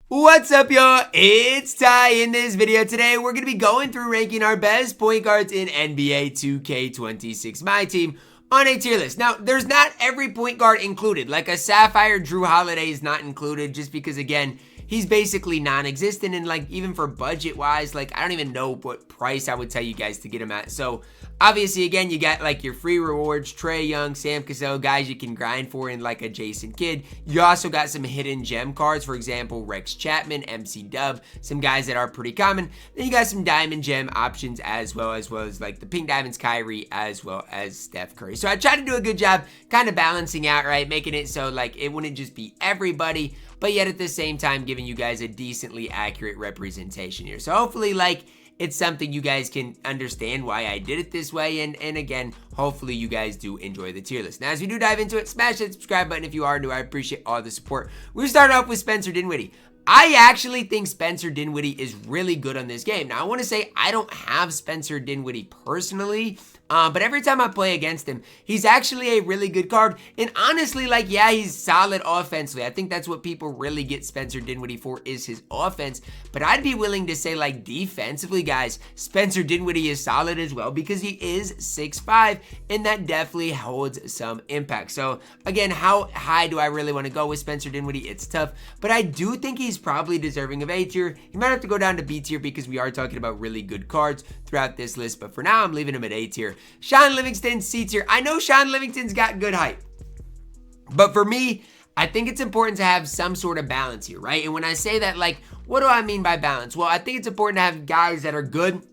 What's up, y'all? It's Ty. In this video today, we're going to be going through ranking our best point guards in NBA 2K26 MyTEAM on a tier list. Now, there's not every point guard included. Like a Sapphire Drew Holiday is not included just because, again, he's basically non-existent, and like even for budget-wise, like I don't even know what price I would tell you guys to get him at. So obviously, again, you got like your free rewards, Trae Young, Sam Cassell, guys you can grind for in like a Jason Kidd. You also got some hidden gem cards, for example, Rex Chapman, MC Dub, some guys that are pretty common. Then you got some diamond gem options as well as like the pink diamonds Kyrie as well as Steph Curry. So I tried to do a good job kind of balancing out, right? Making it so like it wouldn't just be everybody, but yet at the same time giving you guys a decently accurate representation here. So hopefully like it's something you guys can understand why I did it this way, and again, hopefully you guys do enjoy the tier list. Now, as we do dive into it, smash that subscribe button if you are new. I appreciate all the support. We're starting off with Spencer Dinwiddie. I actually think Spencer Dinwiddie is really good on this game. Now, I want to say I don't have Spencer Dinwiddie personally, but every time I play against him, he's actually a really good card. And honestly, like, yeah, he's solid offensively. I think that's what people really get Spencer Dinwiddie for, is his offense. But I'd be willing to say, like, defensively, guys, Spencer Dinwiddie is solid as well because he is 6'5", and that definitely holds some impact. So, again, how high do I really want to go with Spencer Dinwiddie? It's tough, but I do think he's probably deserving of A tier. He might have to go down to B tier because we are talking about really good cards throughout this list, but for now, I'm leaving him at A tier. Sean Livingston, C tier. I know Sean Livingston's got good height, but for me, I think it's important to have some sort of balance here, right? And when I say that, like, what do I mean by balance? Well, I think it's important to have guys that are good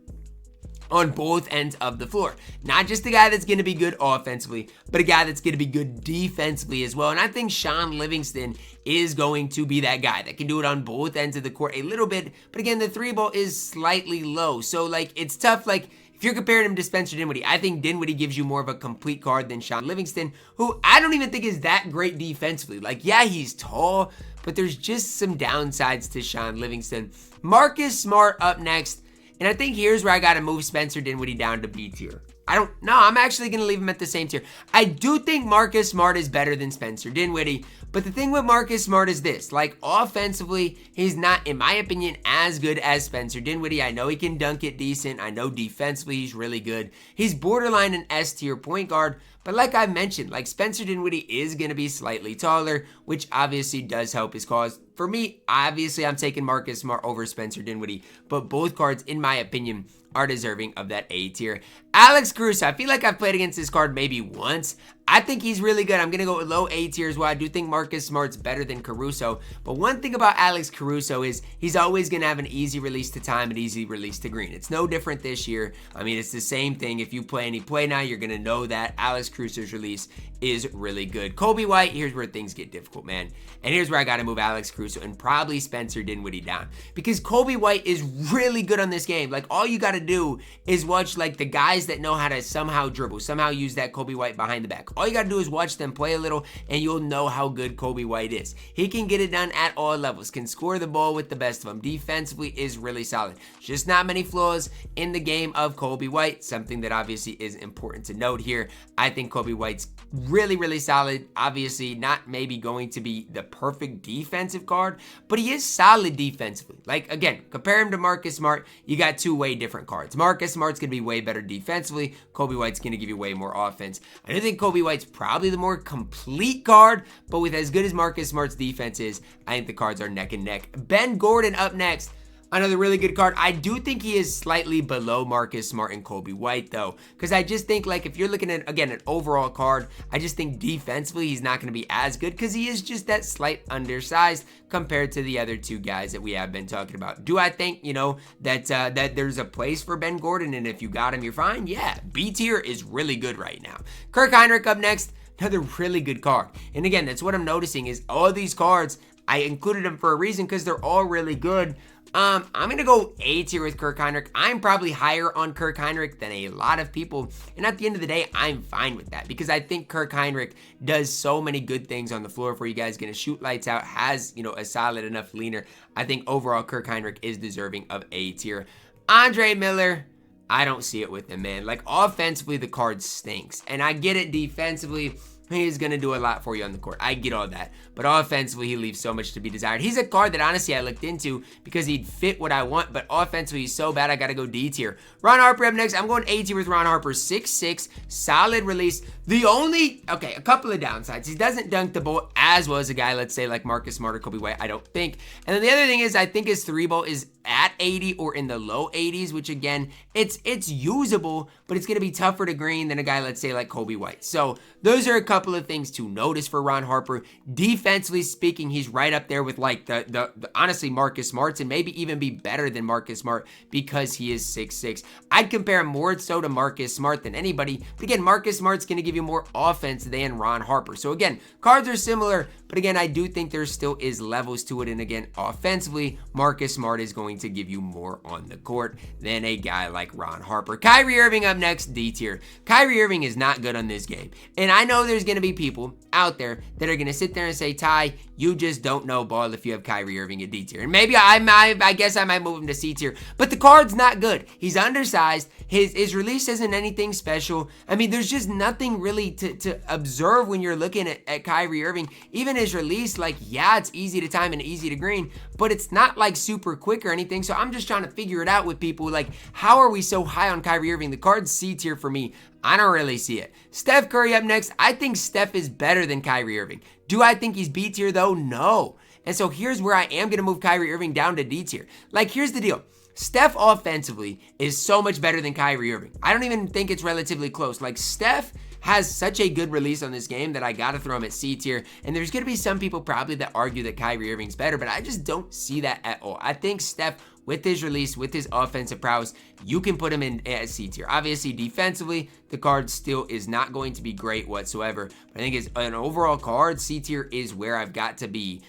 on both ends of the floor. Not just a guy that's going to be good offensively, but a guy that's going to be good defensively as well. And I think Sean Livingston is going to be that guy that can do it on both ends of the court a little bit. But again, the three ball is slightly low. So, like, it's tough. Like, if you're comparing him to Spencer Dinwiddie, I think Dinwiddie gives you more of a complete card than Sean Livingston, who I don't even think is that great defensively. Like, yeah, he's tall, but there's just some downsides to Sean Livingston. Marcus Smart up next. And I think here's where I got to move Spencer Dinwiddie down to B tier. I'm actually going to leave him at the same tier. I do think Marcus Smart is better than Spencer Dinwiddie, but the thing with Marcus Smart is this, like, offensively, he's not, in my opinion, as good as Spencer Dinwiddie. I know he can dunk it decent. I know defensively he's really good. He's borderline an S tier point guard, but like I mentioned, like, Spencer Dinwiddie is going to be slightly taller, which obviously does help his cause. For me, obviously, I'm taking Marcus Smart over Spencer Dinwiddie, but both cards, in my opinion, are deserving of that A tier. Alex Caruso, I feel like I've played against this card maybe once. I think he's really good. I'm going to go with low A tier as well. I do think Marcus Smart's better than Caruso. But one thing about Alex Caruso is he's always going to have an easy release to time and easy release to green. It's no different this year. I mean, it's the same thing. If you play any play now, you're going to know that Alex Caruso's release is really good. Kobe White, here's where things get difficult, man. And here's where I got to move Alex Caruso and probably Spencer Dinwiddie down. Because Kobe White is really good on this game. Like, all you got to do is watch, like, the guys that know how to somehow dribble, somehow use that Kobe White behind the back. All you got to do is watch them play a little, and you'll know how good Kobe White is. He can get it done at all levels, can score the ball with the best of them. Defensively is really solid. Just not many flaws in the game of Kobe White, something that obviously is important to note here. I think Kobe White's really, really solid. Obviously, not maybe going to be the perfect defensive card, but he is solid defensively. Like, again, compare him to Marcus Smart, you got two way different cards. Marcus Smart's going to be way better defensively. Kobe White's going to give you way more offense. I do think Kobe White's probably the more complete card, but with as good as Marcus Smart's defense is, I think the cards are neck and neck. Ben Gordon up next. Another really good card. I do think he is slightly below Marcus Smart and Kobe White, though, because I just think, like, if you're looking at, again, an overall card, I just think defensively he's not going to be as good because he is just that slight undersized compared to the other two guys that we have been talking about. Do I think, you know, that that there's a place for Ben Gordon, and if you got him, you're fine? Yeah, B tier is really good right now. Kirk Hinrich up next. Another really good card. And again, that's what I'm noticing is all these cards, I included them for a reason because they're all really good. I'm going to go A tier with Kirk Hinrich. I'm probably higher on Kirk Hinrich than a lot of people. And at the end of the day, I'm fine with that because I think Kirk Hinrich does so many good things on the floor for you guys. Going to shoot lights out, has, you know, a solid enough leaner. I think overall Kirk Hinrich is deserving of A tier. Andre Miller, I don't see it with him, man. Like, offensively, the card stinks. And I get it defensively. he's going to do a lot for you on the court. I get all that. But offensively, he leaves so much to be desired. He's a card that honestly I looked into because he'd fit what I want, but offensively he's so bad I got to go D tier. Ron Harper up next. I'm going A tier with Ron Harper. 6'6", solid release. A couple of downsides. He doesn't dunk the ball as well as a guy, let's say, like Marcus Smart or Kobe White, I don't think. And then the other thing is I think his 3 ball is at 80 or in the low 80s, which again, it's usable, but it's going to be tougher to green than a guy, let's say, like Kobe White. So those are a couple of things to notice for Ron Harper. Defensively speaking, he's right up there with like the honestly Marcus Smart's, and maybe even be better than Marcus Smart because he is 6'6". I'd compare him more so to Marcus Smart than anybody. But again, Marcus Smart's going to give you more offense than Ron Harper. So again, cards are similar, but again, I do think there still is levels to it. And again, offensively, Marcus Smart is going to give you more on the court than a guy like Ron Harper. Kyrie Irving up next, D tier. Kyrie Irving is not good on this game. And I know there's going to be people out there that are going to sit there and say, Ty, you just don't know ball if you have Kyrie Irving at D tier. And maybe I guess I might move him to C tier. But the card's not good. He's undersized. His release isn't anything special. I mean, there's just nothing really to observe when you're looking at Kyrie Irving. Even his release, like, yeah, it's easy to time and easy to green, but it's not like super quick or anything. So I'm just trying to figure it out with people. Like, how are we so high on Kyrie Irving? The card's C tier for me. I don't really see it. Steph Curry up next. I think Steph is better than Kyrie Irving. Do I think he's B tier though? No. And so here's where I am going to move Kyrie Irving down to D tier. Like, here's the deal. Steph offensively is so much better than Kyrie Irving. I don't even think it's relatively close. Like, Steph has such a good release on this game that I got to throw him at C tier. And there's going to be some people probably that argue that Kyrie Irving's better, but I just don't see that at all. I think Steph, with his release, with his offensive prowess, you can put him in at C tier. Obviously, defensively, the card still is not going to be great whatsoever. But I think as an overall card, C tier is where I've got to be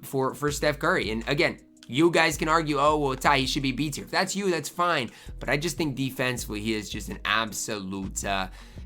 for Steph Curry. And again, you guys can argue, oh, well, Ty, he should be B tier. If that's you, that's fine. But I just think defensively, he is just an absolute,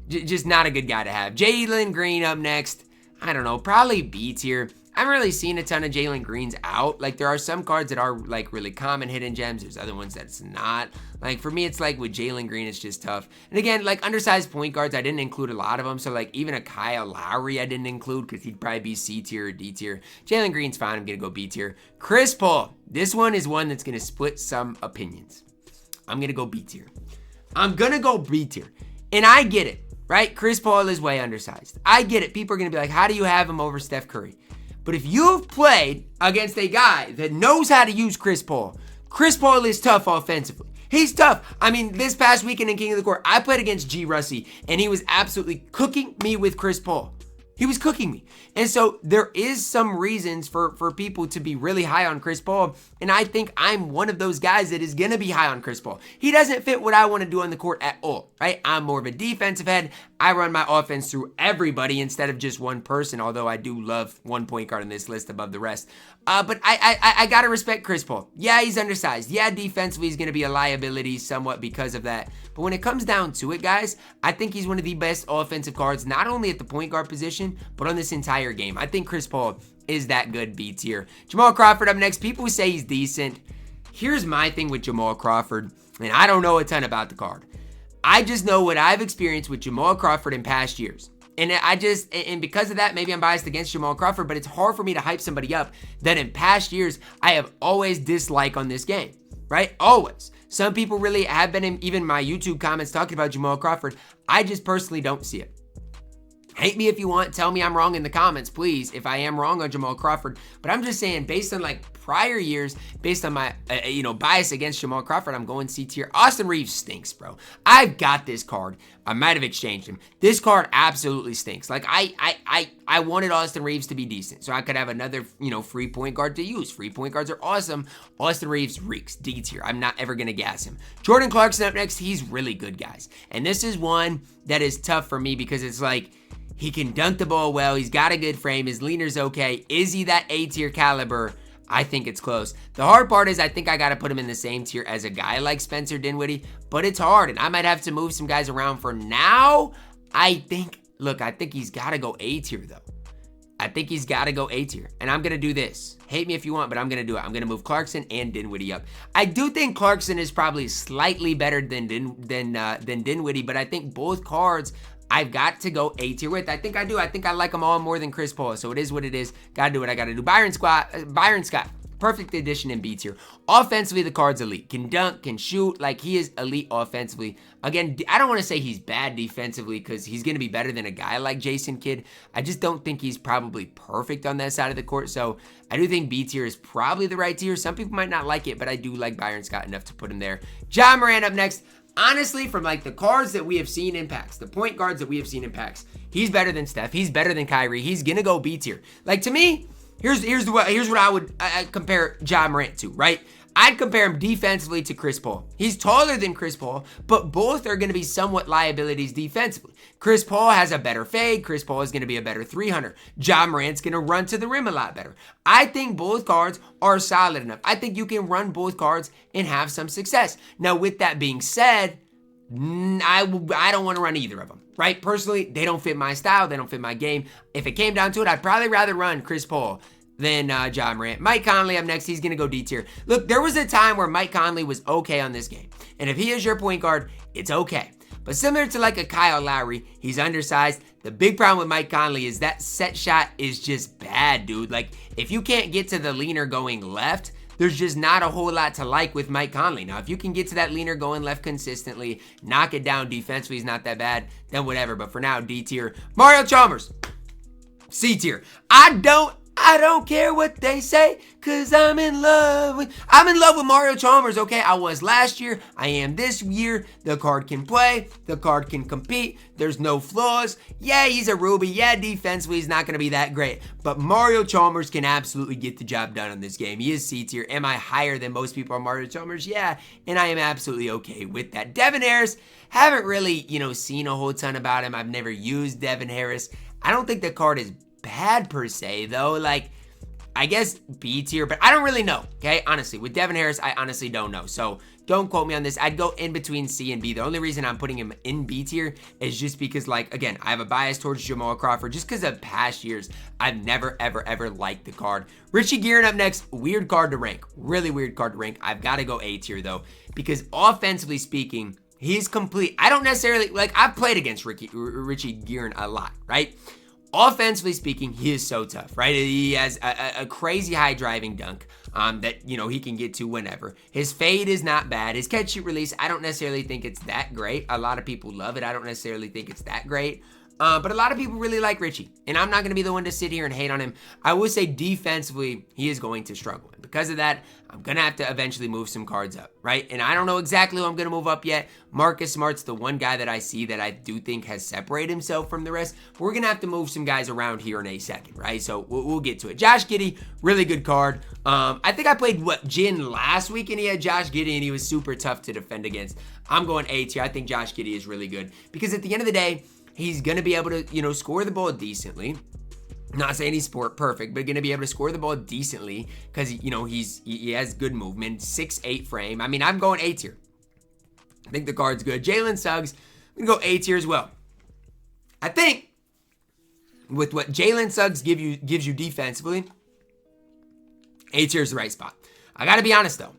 just not a good guy to have. Jalen Green up next. I don't know, probably B tier. I haven't really seen a ton of Jalen Greens out. Like, there are some cards that are like really common hidden gems. There's other ones that's not. Like, for me, it's like with Jalen Green, it's just tough. And again, like undersized point guards, I didn't include a lot of them. So like even a Kyle Lowry, I didn't include because he'd probably be C tier or D tier. Jalen Green's fine. I'm going to go B tier. Chris Paul. This one is one that's going to split some opinions. I'm going to go B tier. I'm going to go B tier. And I get it, right? Chris Paul is way undersized. I get it. People are going to be like, how do you have him over Steph Curry? But if you've played against a guy that knows how to use Chris Paul is tough offensively. He's tough. I mean, this past weekend in King of the Court, I played against G. Russie, and he was absolutely cooking me with Chris Paul. He was cooking me. And so there is some reasons for people to be really high on Chris Paul. And I think I'm one of those guys that is going to be high on Chris Paul. He doesn't fit what I want to do on the court at all, right? I'm more of a defensive head. I run my offense through everybody instead of just one person, although I do love one point guard on this list above the rest. But I got to respect Chris Paul. Yeah, he's undersized. Yeah, defensively he's going to be a liability somewhat because of that. But when it comes down to it, guys, I think he's one of the best offensive guards, not only at the point guard position, but on this entire game. I think Chris Paul is that good B tier. Jamal Crawford up next. People say he's decent. Here's my thing with Jamal Crawford, and I don't know a ton about the card. I just know what I've experienced with Jamal Crawford in past years. And because of that, maybe I'm biased against Jamal Crawford, but it's hard for me to hype somebody up that in past years, I have always disliked on this game, right? Always. Some people really have been in even my YouTube comments talking about Jamal Crawford. I just personally don't see it. Hate me if you want. Tell me I'm wrong in the comments, please, if I am wrong on Jamal Crawford. But I'm just saying, based on like prior years, based on my bias against Jamal Crawford, I'm going C tier. Austin Reeves stinks, bro. I've got this card. I might have exchanged him. This card absolutely stinks. Like I wanted Austin Reeves to be decent, so I could have another free point guard to use. Free point guards are awesome. Austin Reeves reeks. D tier. I'm not ever gonna gas him. Jordan Clarkson up next. He's really good, guys. And this is one that is tough for me because it's like, he can dunk the ball well. He's got a good frame. His leaner's okay. Is he that A tier caliber? I think it's close. The hard part is I think I got to put him in the same tier as a guy like Spencer Dinwiddie, but it's hard, and I might have to move some guys around for now. I think he's got to go A tier, though. I think he's got to go A tier, and I'm going to do this. Hate me if you want, but I'm going to do it. I'm going to move Clarkson and Dinwiddie up. I do think Clarkson is probably slightly better than Dinwiddie, but I think both cards I've got to go A tier with. I think I do. I think I like them all more than Chris Paul. So it is what it is. Gotta do what I gotta do. Byron Scott. Perfect addition in B tier. Offensively, the card's elite. Can dunk, can shoot. Like, he is elite offensively. Again, I don't want to say he's bad defensively because he's going to be better than a guy like Jason Kidd. I just don't think he's probably perfect on that side of the court. So I do think B tier is probably the right tier. Some people might not like it, but I do like Byron Scott enough to put him there. Ja Morant up next. Honestly, from like the cards that we have seen in packs, the point guards that we have seen in packs, he's better than Steph. He's better than Kyrie. He's going to go B tier. Like, to me, Here's what I would compare Ja Morant to, right? I'd compare him defensively to Chris Paul. He's taller than Chris Paul, but both are going to be somewhat liabilities defensively. Chris Paul has a better fade. Chris Paul is going to be a better 300. Ja Morant's going to run to the rim a lot better. I think both cards are solid enough. I think you can run both cards and have some success. Now, with that being said, I don't want to run either of them, right? Personally, they don't fit my style. They don't fit my game. If it came down to it, I'd probably rather run Chris Paul than Ja Morant. Mike Conley up next. He's going to go D tier. Look, there was a time where Mike Conley was okay on this game. And if he is your point guard, it's okay. But similar to like a Kyle Lowry, he's undersized. The big problem with Mike Conley is that set shot is just bad, dude. Like, if you can't get to the leaner going left, there's just not a whole lot to like with Mike Conley. Now, if you can get to that leaner going left consistently, knock it down defensively, is not that bad, then whatever. But for now, D tier. Mario Chalmers, C tier. I don't care what they say, cause I'm in love with Mario Chalmers, okay? I was last year, I am this year. The card can play, the card can compete, there's no flaws. Yeah, he's a Ruby, yeah, defensively he's not gonna be that great, but Mario Chalmers can absolutely get the job done on this game. He is C tier. Am I higher than most people on Mario Chalmers? Yeah, and I am absolutely okay with that. Devin Harris, haven't really, seen a whole ton about him. I've never used Devin Harris. I don't think the card is bad per se though. Like, I guess B tier, but I don't really know, okay? Honestly, with Devin Harris, I honestly don't know. So don't quote me on this. I'd go in between C and B. The only reason I'm putting him in B tier is just because, like, again, I have a bias towards Jamal Crawford just because of past years. I've never, ever liked the card. Richie Guerin up next. Weird card to rank. Really weird card to rank. I've got to go A tier though, because offensively speaking, he's complete. I don't necessarily, like, I've played against Richie Guerin a lot, right? Offensively speaking, he is so tough, right? He has a crazy high driving dunk that, he can get to whenever. His fade is not bad. His catch shoot release, I don't necessarily think it's that great. A lot of people love it. I don't necessarily think it's that great. But a lot of people really like Richie, and I'm not going to be the one to sit here and hate on him. I will say defensively, he is going to struggle. And because of that, I'm going to have to eventually move some cards up, right? And I don't know exactly who I'm going to move up yet. Marcus Smart's the one guy that I see that I do think has separated himself from the rest. We're going to have to move some guys around here in a second, right? So we'll get to it. Josh Giddey, really good card. I think I played, Jin last week, and he had Josh Giddey, and he was super tough to defend against. I'm going A tier. I think Josh Giddey is really good because at the end of the day, he's going to be able to, score the ball decently. Not saying he's perfect, but going to be able to score the ball decently because, he has good movement, 6'8" frame. I mean, I'm going A tier. I think the card's good. Jalen Suggs, I'm going to go A tier as well. I think with what Jalen Suggs gives you defensively, A tier is the right spot. I got to be honest, though.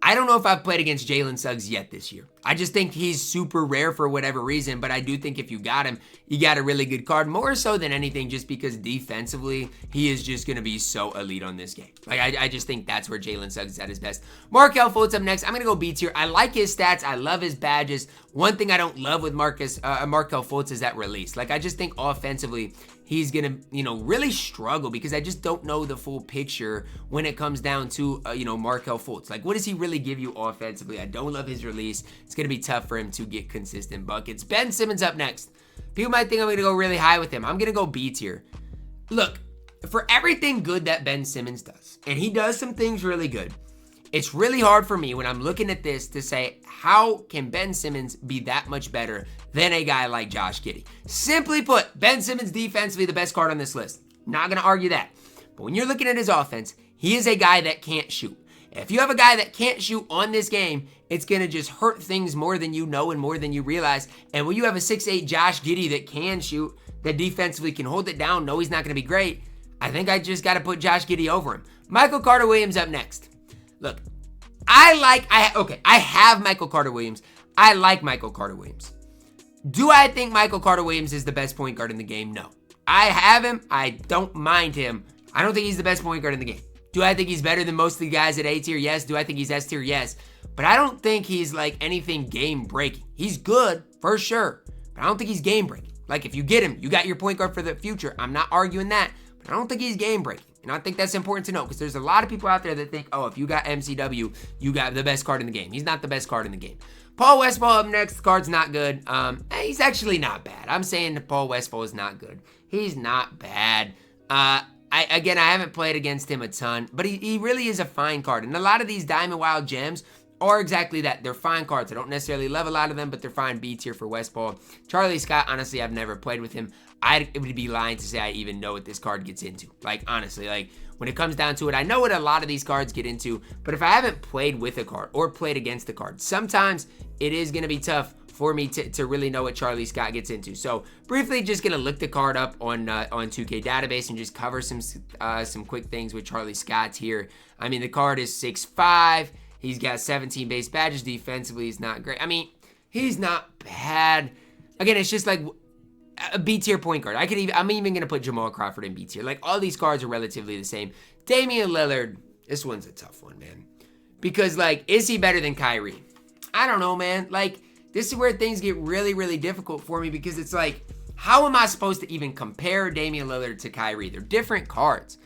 I don't know if I've played against Jalen Suggs yet this year. I just think he's super rare for whatever reason, but I do think if you got him, you got a really good card, more so than anything just because defensively, he is just going to be so elite on this game. Like, I just think that's where Jalen Suggs is at his best. Markelle Fultz up next. I'm going to go B tier. I like his stats. I love his badges. One thing I don't love with Markelle Fultz is that release. Like, I just think offensively, he's going to, really struggle because I just don't know the full picture when it comes down to, Markelle Fultz. Like, what does he really give you offensively? I don't love his release. It's going to be tough for him to get consistent buckets. Ben Simmons up next. People might think I'm going to go really high with him. I'm going to go B tier. Look, for everything good that Ben Simmons does, and he does some things really good, it's really hard for me when I'm looking at this to say, how can Ben Simmons be that much better than a guy like Josh Giddey? Simply put, Ben Simmons defensively the best card on this list. Not going to argue that. But when you're looking at his offense, he is a guy that can't shoot. If you have a guy that can't shoot on this game, it's going to just hurt things more than you know and more than you realize. And when you have a 6'8" Josh Giddey that can shoot, that defensively can hold it down, know he's not going to be great, I think I just got to put Josh Giddey over him. Michael Carter-Williams up next. Look, I have Michael Carter-Williams. I like Michael Carter-Williams. Do I think Michael Carter-Williams is the best point guard in the game? No. I have him. I don't mind him. I don't think he's the best point guard in the game. Do I think he's better than most of the guys at A tier? Yes. Do I think he's S tier? Yes. But I don't think he's like anything game breaking. He's good for sure, but I don't think he's game breaking. Like if you get him, you got your point guard for the future. I'm not arguing that, but I don't think he's game breaking. And I think that's important to know because there's a lot of people out there that think, oh, if you got MCW, you got the best card in the game. He's not the best card in the game. Paul Westphal up next. The card's not good. He's actually not bad. I'm saying Paul Westphal is not good. He's not bad. I haven't played against him a ton, but he really is a fine card. And a lot of these Diamond Wild Gems are exactly that. They're fine cards. I don't necessarily love a lot of them, but they're fine. B tier for Westphal. Charlie Scott, honestly, I've never played with him. It would be lying to say I even know what this card gets into. Like, honestly, like, when it comes down to it, I know what a lot of these cards get into, but if I haven't played with a card or played against a card, sometimes it is going to be tough for me to really know what Charlie Scott gets into. So briefly, just gonna look the card up on 2K database and just cover some quick things with Charlie Scott here. I mean, the card is 6'5". He's got 17 base badges. Defensively, he's not great. I mean, he's not bad. Again, it's just like a B tier point guard. I'm even gonna put Jamal Crawford in B tier. Like all these cards are relatively the same. Damian Lillard, this one's a tough one, man. Because like, is he better than Kyrie? I don't know, man. Like, this is where things get really, really difficult for me because it's like, how am I supposed to even compare Damian Lillard to Kyrie? They're different cards.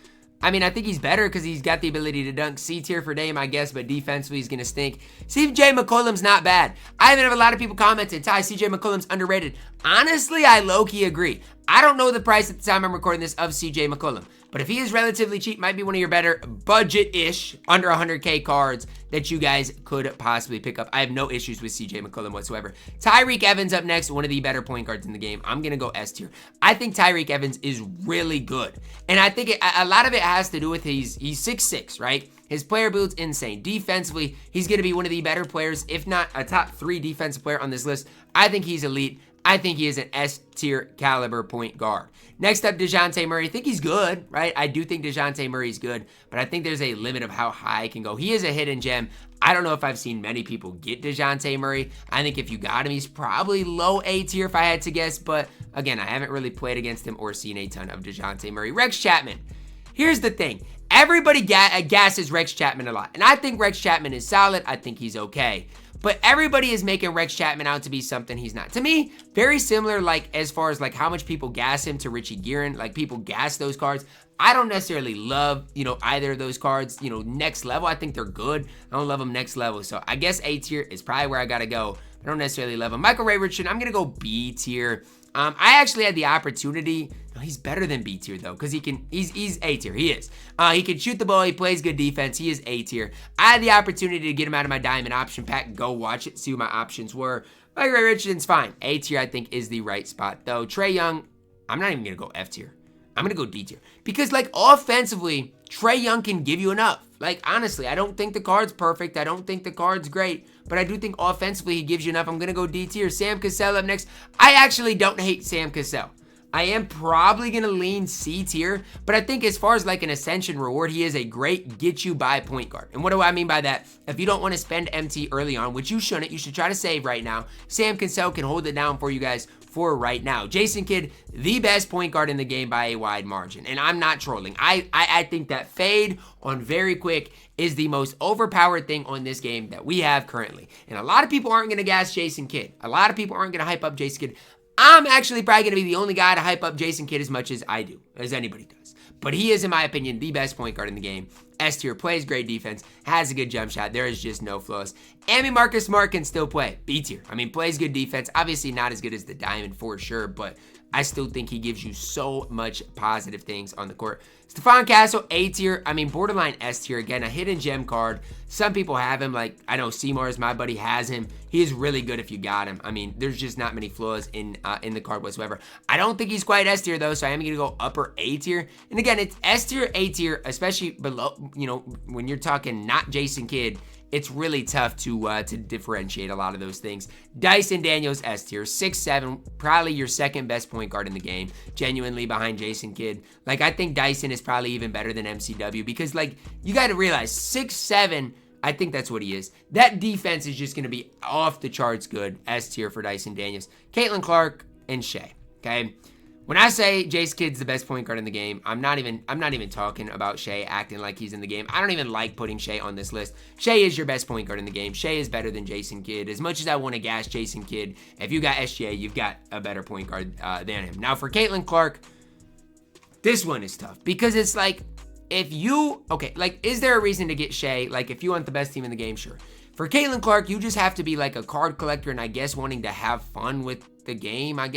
I mean, I think he's better because he's got the ability to dunk. C tier for Dame, I guess, but defensively he's going to stink. CJ McCollum's not bad. I even have a lot of people commenting, Ty, CJ McCollum's underrated. Honestly, I low-key agree. I don't know the price at the time I'm recording this of CJ McCollum, but if he is relatively cheap, might be one of your better budget-ish, under 100K cards that you guys could possibly pick up. I have no issues with CJ McCollum whatsoever. Tyreke Evans up next, one of the better point guards in the game. I'm going to go S tier. I think Tyreke Evans is really good, and I think a lot of it has to do with he's 6'6", right? His player build's insane. Defensively, he's going to be one of the better players, if not a top 3 defensive player on this list. I think he's elite. I think he is an S-tier caliber point guard. Next up, DeJounte Murray. I think he's good, right? I do think DeJounte Murray's good, but I think there's a limit of how high I can go. He is a hidden gem. I don't know if I've seen many people get DeJounte Murray. I think if you got him, he's probably low A tier if I had to guess, but again, I haven't really played against him or seen a ton of DeJounte Murray. Rex Chapman. Here's the thing. Everybody gasses Rex Chapman a lot, and I think Rex Chapman is solid. I think he's okay. But everybody is making Rex Chapman out to be something he's not. To me, very similar, like, as far as, like, how much people gas him to Richie Guerin. Like, people gas those cards. I don't necessarily love, either of those cards, next level. I think they're good. I don't love them next level. So, I guess A tier is probably where I got to go. I don't necessarily love him. Michael Ray Richardson, I'm going to go B tier. I actually had the opportunity. No, he's better than B tier though, because he's A tier. He is. He can shoot the ball. He plays good defense. He is A tier. I had the opportunity to get him out of my diamond option pack. Go watch it. See what my options were. Michael Ray Richardson's fine. A tier, I think, is the right spot though. Trae Young, I'm not even gonna go F tier. I'm gonna go D tier because, like, offensively, Trae Young can give you enough. Like, honestly, I don't think the card's perfect. I don't think the card's great, but I do think offensively he gives you enough. I'm going to go D tier. Sam Cassell up next. I actually don't hate Sam Cassell. I am probably going to lean C tier, but I think as far as like an ascension reward, he is a great get you by point guard. And what do I mean by that? If you don't want to spend MT early on, which you shouldn't, you should try to save right now. Sam Cassell can hold it down for you guys for right now. Jason Kidd, the best point guard in the game by a wide margin. And I'm not trolling. I think that fade on very quick is the most overpowered thing on this game that we have currently. And a lot of people aren't going to gas Jason Kidd. A lot of people aren't going to hype up Jason Kidd. I'm actually probably going to be the only guy to hype up Jason Kidd as much as I do, as anybody does. But he is, in my opinion, the best point guard in the game. S tier, plays great defense, has a good jump shot. There is just no flaws. Amy Marcus Smart can still play. B tier. I mean, plays good defense. Obviously not as good as the Diamond for sure, but I still think he gives you so much positive things on the court. Stephon Castle, A tier. I mean, borderline S tier. Again, a hidden gem card. Some people have him. Like, I know Seymour's, my buddy, has him. He is really good if you got him. I mean, there's just not many flaws in the card whatsoever. I don't think he's quite S tier, though, so I am going to go upper A tier. And again, it's S tier, A tier, especially below, when you're talking not Jason Kidd. It's really tough to differentiate a lot of those things. Dyson Daniels, S tier, 6'7", probably your second best point guard in the game, genuinely behind Jason Kidd. Like, I think Dyson is probably even better than MCW because, like, you got to realize 6'7", I think that's what he is. That defense is just going to be off the charts good. S tier for Dyson Daniels, Caitlin Clark, and Shai. Okay. When I say Jace Kidd's the best point guard in the game, I'm not even talking about Shai acting like he's in the game. I don't even like putting Shai on this list. Shai is your best point guard in the game. Shai is better than Jason Kidd. As much as I want to gas Jason Kidd, if you got SGA, you've got a better point guard than him. Now for Caitlin Clark, this one is tough because it's like, if you, okay, like, is there a reason to get Shai? Like, if you want the best team in the game, sure. For Caitlin Clark, you just have to be like a card collector and I guess wanting to have fun with the game. I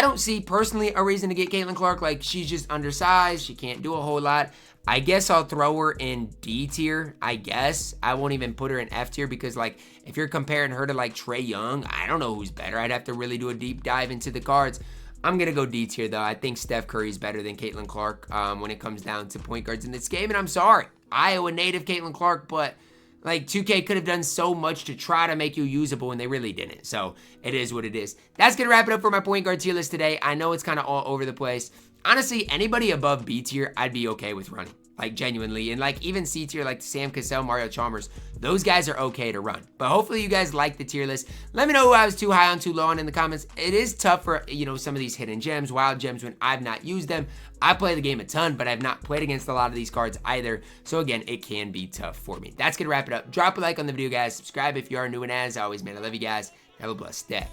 don't see personally a reason to get Caitlin Clark. Like, she's just undersized. She can't do a whole lot. I guess I'll throw her in D tier. I guess I won't even put her in F tier because, like, if you're comparing her to like Trae Young, I don't know who's better. I'd have to really do a deep dive into the cards. I'm going to go D tier, though. I think Steph Curry's better than Caitlin Clark when it comes down to point guards in this game. And I'm sorry, Iowa native Caitlin Clark, but like 2K could have done so much to try to make you usable and they really didn't. So it is what it is. That's going to wrap it up for my point guard tier list today. I know it's kind of all over the place. Honestly, anybody above B tier, I'd be okay with running. Like, genuinely. And like even C tier, like Sam Cassell, Mario Chalmers, those guys are okay to run. But hopefully you guys like the tier list. Let me know who I was too high on, too low on in the comments. It is tough for, you know, some of these hidden gems, wild gems when I've not used them. I play the game a ton, but I've not played against a lot of these cards either. So again, it can be tough for me. That's going to wrap it up. Drop a like on the video, guys. Subscribe if you are new, and as always, man, I love you guys. Have a blessed day.